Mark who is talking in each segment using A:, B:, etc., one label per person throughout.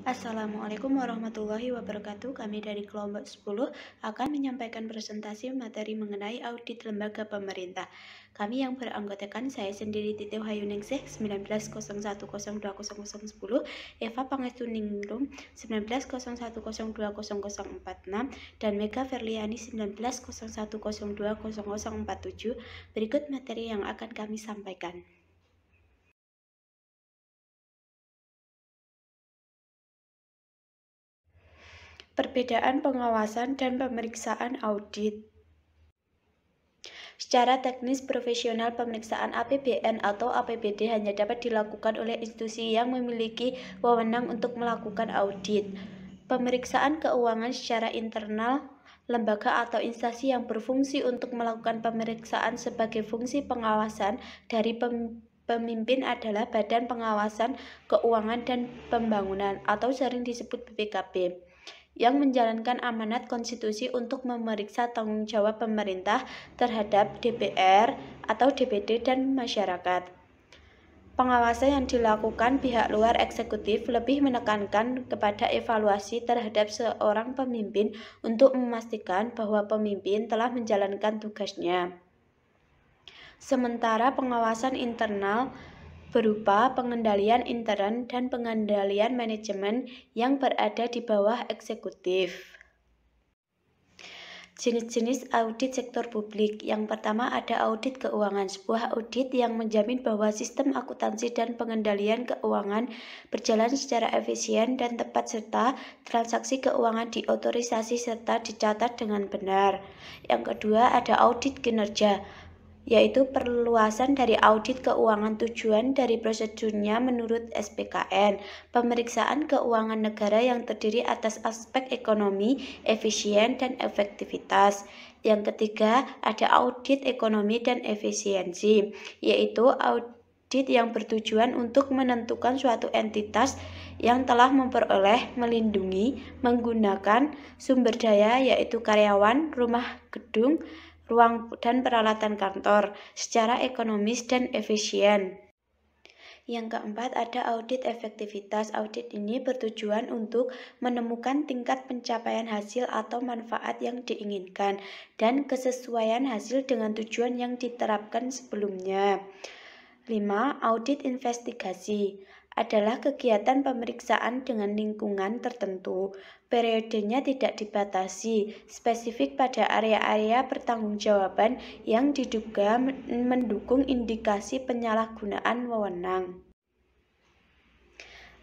A: Assalamualaikum warahmatullahi wabarakatuh. Kami dari kelompok 10 akan menyampaikan presentasi materi mengenai audit lembaga pemerintah. Kami yang beranggotakan saya sendiri Titi Hayuningsih 1901020010, Eva Pangestu-Ningrum 1901020046 dan Mega Verliani 1901020047. Berikut materi yang akan kami sampaikan. Perbedaan pengawasan dan pemeriksaan audit. Secara teknis, profesional pemeriksaan APBN atau APBD hanya dapat dilakukan oleh institusi yang memiliki wewenang untuk melakukan audit. Pemeriksaan keuangan secara internal, lembaga atau instansi yang berfungsi untuk melakukan pemeriksaan sebagai fungsi pengawasan dari pemimpin adalah Badan Pengawasan Keuangan dan Pembangunan atau sering disebut BPKP, yang menjalankan amanat konstitusi untuk memeriksa tanggung jawab pemerintah terhadap DPR atau DPD dan masyarakat. Pengawasan yang dilakukan pihak luar eksekutif lebih menekankan kepada evaluasi terhadap seorang pemimpin untuk memastikan bahwa pemimpin telah menjalankan tugasnya. Sementara pengawasan internal berupa pengendalian intern dan pengendalian manajemen yang berada di bawah eksekutif. Jenis-jenis audit sektor publik. Yang pertama ada audit keuangan, sebuah audit yang menjamin bahwa sistem akuntansi dan pengendalian keuangan berjalan secara efisien dan tepat serta transaksi keuangan diotorisasi serta dicatat dengan benar. Yang kedua ada audit kinerja, yaitu perluasan dari audit keuangan. Tujuan dari prosedurnya menurut SPKN, pemeriksaan keuangan negara yang terdiri atas aspek ekonomi, efisien, dan efektivitas. Yang ketiga, ada audit ekonomi dan efisiensi, yaitu audit yang bertujuan untuk menentukan suatu entitas yang telah memperoleh, melindungi, menggunakan sumber daya yaitu karyawan, rumah, gedung, ruang dan peralatan kantor secara ekonomis dan efisien. Yang keempat ada audit efektivitas. Audit ini bertujuan untuk menemukan tingkat pencapaian hasil atau manfaat yang diinginkan dan kesesuaian hasil dengan tujuan yang diterapkan sebelumnya. 5. Audit investigasi adalah kegiatan pemeriksaan dengan lingkungan tertentu. Periodenya tidak dibatasi, spesifik pada area-area pertanggungjawaban yang diduga mendukung indikasi penyalahgunaan wewenang.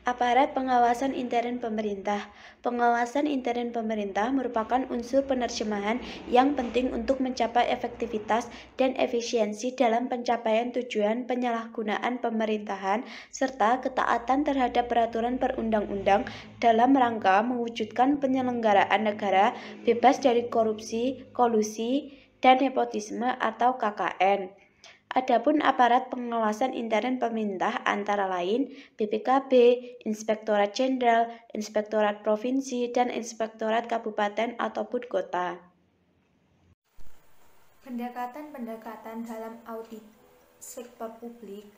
A: Aparat pengawasan intern pemerintah. Pengawasan intern pemerintah merupakan unsur penerjemahan yang penting untuk mencapai efektivitas dan efisiensi dalam pencapaian tujuan penyalahgunaan pemerintahan serta ketaatan terhadap peraturan perundang-undang dalam rangka mewujudkan penyelenggaraan negara bebas dari korupsi, kolusi, dan nepotisme atau KKN. Adapun aparat pengawasan intern pemerintah antara lain BPKB, Inspektorat Jenderal, Inspektorat Provinsi, dan Inspektorat Kabupaten ataupun kota.
B: Pendekatan-pendekatan dalam audit sektor publik.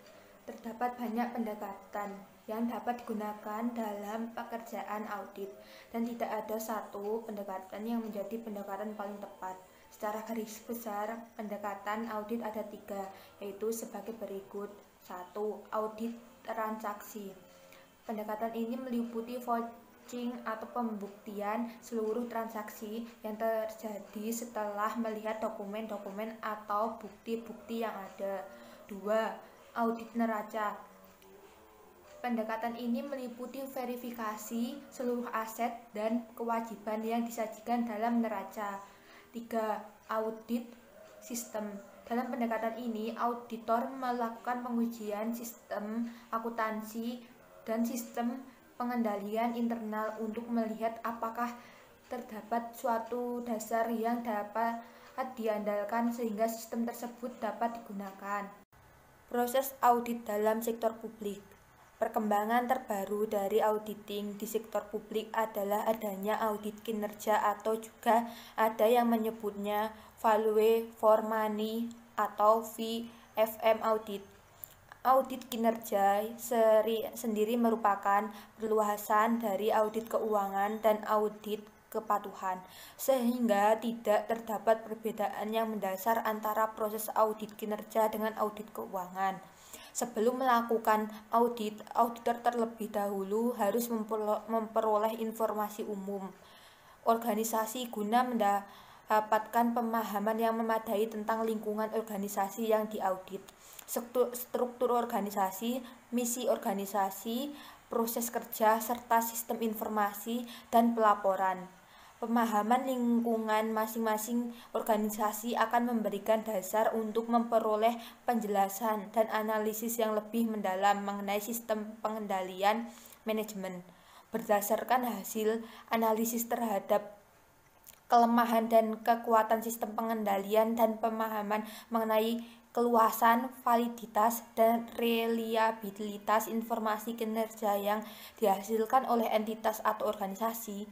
B: Terdapat banyak pendekatan yang dapat digunakan dalam pekerjaan audit dan tidak ada satu pendekatan yang menjadi pendekatan paling tepat. Secara garis besar, pendekatan audit ada 3, yaitu sebagai berikut. 1. Audit transaksi. Pendekatan ini meliputi vouching atau pembuktian seluruh transaksi yang terjadi setelah melihat dokumen-dokumen atau bukti-bukti yang ada. 2. Audit neraca. Pendekatan ini meliputi verifikasi seluruh aset dan kewajiban yang disajikan dalam neraca. 3. Audit sistem. Dalam pendekatan ini, auditor melakukan pengujian sistem akuntansi dan sistem pengendalian internal untuk melihat apakah terdapat suatu dasar yang dapat diandalkan sehingga sistem tersebut dapat digunakan. Proses audit dalam sektor publik. Perkembangan terbaru dari auditing di sektor publik adalah adanya audit kinerja atau juga ada yang menyebutnya value for money atau VFM audit. Audit kinerja sendiri merupakan perluasan dari audit keuangan dan audit kepatuhan, sehingga tidak terdapat perbedaan yang mendasar antara proses audit kinerja dengan audit keuangan. Sebelum melakukan audit, auditor terlebih dahulu harus memperoleh informasi umum organisasi guna mendapatkan pemahaman yang memadai tentang lingkungan organisasi yang diaudit, struktur organisasi, misi organisasi, proses kerja, serta sistem informasi dan pelaporan. Pemahaman lingkungan masing-masing organisasi akan memberikan dasar untuk memperoleh penjelasan dan analisis yang lebih mendalam mengenai sistem pengendalian manajemen. Berdasarkan hasil analisis terhadap kelemahan dan kekuatan sistem pengendalian dan pemahaman mengenai keluasan, validitas, dan reliabilitas informasi kinerja yang dihasilkan oleh entitas atau organisasi,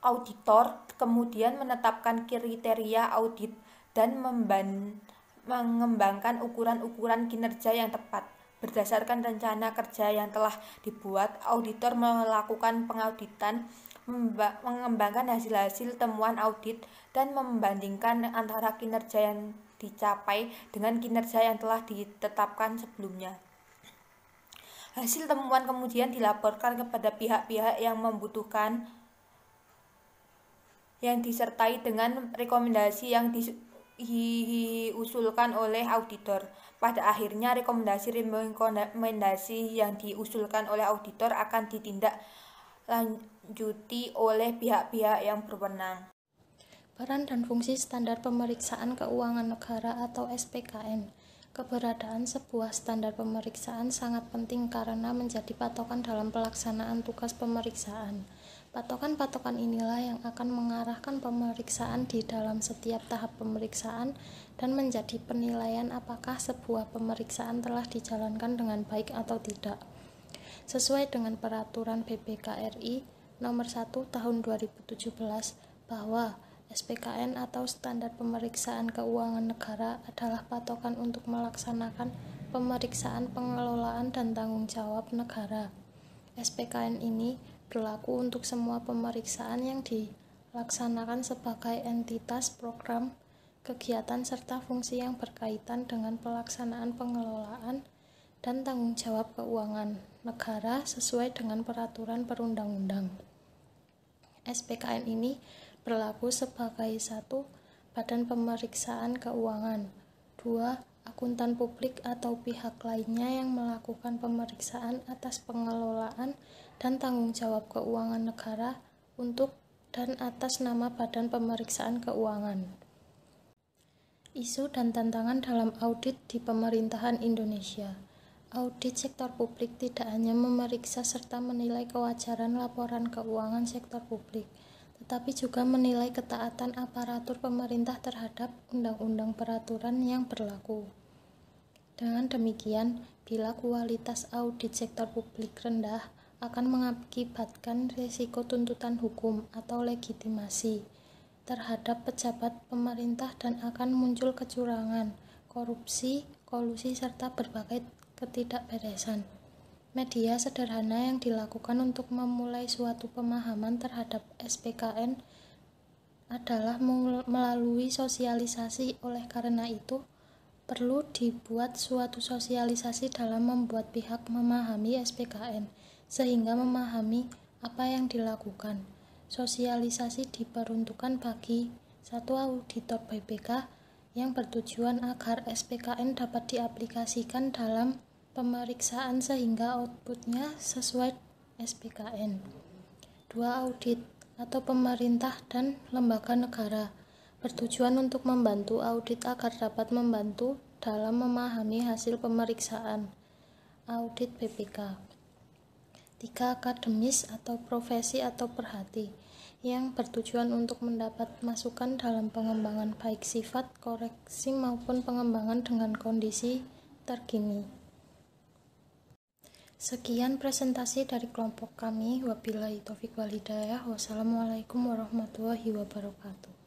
B: auditor kemudian menetapkan kriteria audit dan mengembangkan ukuran-ukuran kinerja yang tepat. Berdasarkan rencana kerja yang telah dibuat, auditor melakukan pengauditan, mengembangkan hasil-hasil temuan audit, dan membandingkan antara kinerja yang dicapai dengan kinerja yang telah ditetapkan sebelumnya. Hasil temuan kemudian dilaporkan kepada pihak-pihak yang membutuhkan, yang disertai dengan rekomendasi yang diusulkan oleh auditor. Pada akhirnya, rekomendasi yang diusulkan oleh auditor akan ditindaklanjuti oleh pihak-pihak yang berwenang.
C: Peran dan fungsi standar pemeriksaan keuangan negara atau SPKN. Keberadaan sebuah standar pemeriksaan sangat penting karena menjadi patokan dalam pelaksanaan tugas pemeriksaan. Patokan-patokan inilah yang akan mengarahkan pemeriksaan di dalam setiap tahap pemeriksaan dan menjadi penilaian apakah sebuah pemeriksaan telah dijalankan dengan baik atau tidak. Sesuai dengan Peraturan BPK RI Nomor 1 Tahun 2017 bahwa SPKN atau Standar Pemeriksaan Keuangan Negara adalah patokan untuk melaksanakan pemeriksaan pengelolaan dan tanggung jawab negara. SPKN ini berlaku untuk semua pemeriksaan yang dilaksanakan sebagai entitas, program, kegiatan, serta fungsi yang berkaitan dengan pelaksanaan pengelolaan dan tanggung jawab keuangan negara sesuai dengan peraturan perundang-undang. SPKN ini berlaku sebagai 1. Badan pemeriksaan keuangan, 2. Akuntan publik atau pihak lainnya yang melakukan pemeriksaan atas pengelolaan dan tanggung jawab keuangan negara untuk dan atas nama Badan Pemeriksaan Keuangan. Isu dan tantangan dalam audit di pemerintahan Indonesia. Audit sektor publik tidak hanya memeriksa serta menilai kewajaran laporan keuangan sektor publik, tetapi juga menilai ketaatan aparatur pemerintah terhadap undang-undang peraturan yang berlaku. Dengan demikian, bila kualitas audit sektor publik rendah, akan mengakibatkan risiko tuntutan hukum atau legitimasi terhadap pejabat pemerintah dan akan muncul kecurangan, korupsi, kolusi, serta berbagai ketidakberesan. Media sederhana yang dilakukan untuk memulai suatu pemahaman terhadap SPKN adalah melalui sosialisasi. Oleh karena itu, perlu dibuat suatu sosialisasi dalam membuat pihak memahami SPKN, sehingga memahami apa yang dilakukan. Sosialisasi diperuntukkan bagi satu auditor BPK yang bertujuan agar SPKN dapat diaplikasikan dalam pemeriksaan sehingga outputnya sesuai SPKN. 2. Audit atau pemerintah dan lembaga negara bertujuan untuk membantu audit agar dapat membantu dalam memahami hasil pemeriksaan audit BPK. 3. Akademis atau profesi atau perhati yang bertujuan untuk mendapat masukan dalam pengembangan baik sifat, koreksi maupun pengembangan dengan kondisi terkini. Sekian presentasi dari kelompok kami. Wabillahi taufiq wal hidayah. Wassalamualaikum warahmatullahi wabarakatuh.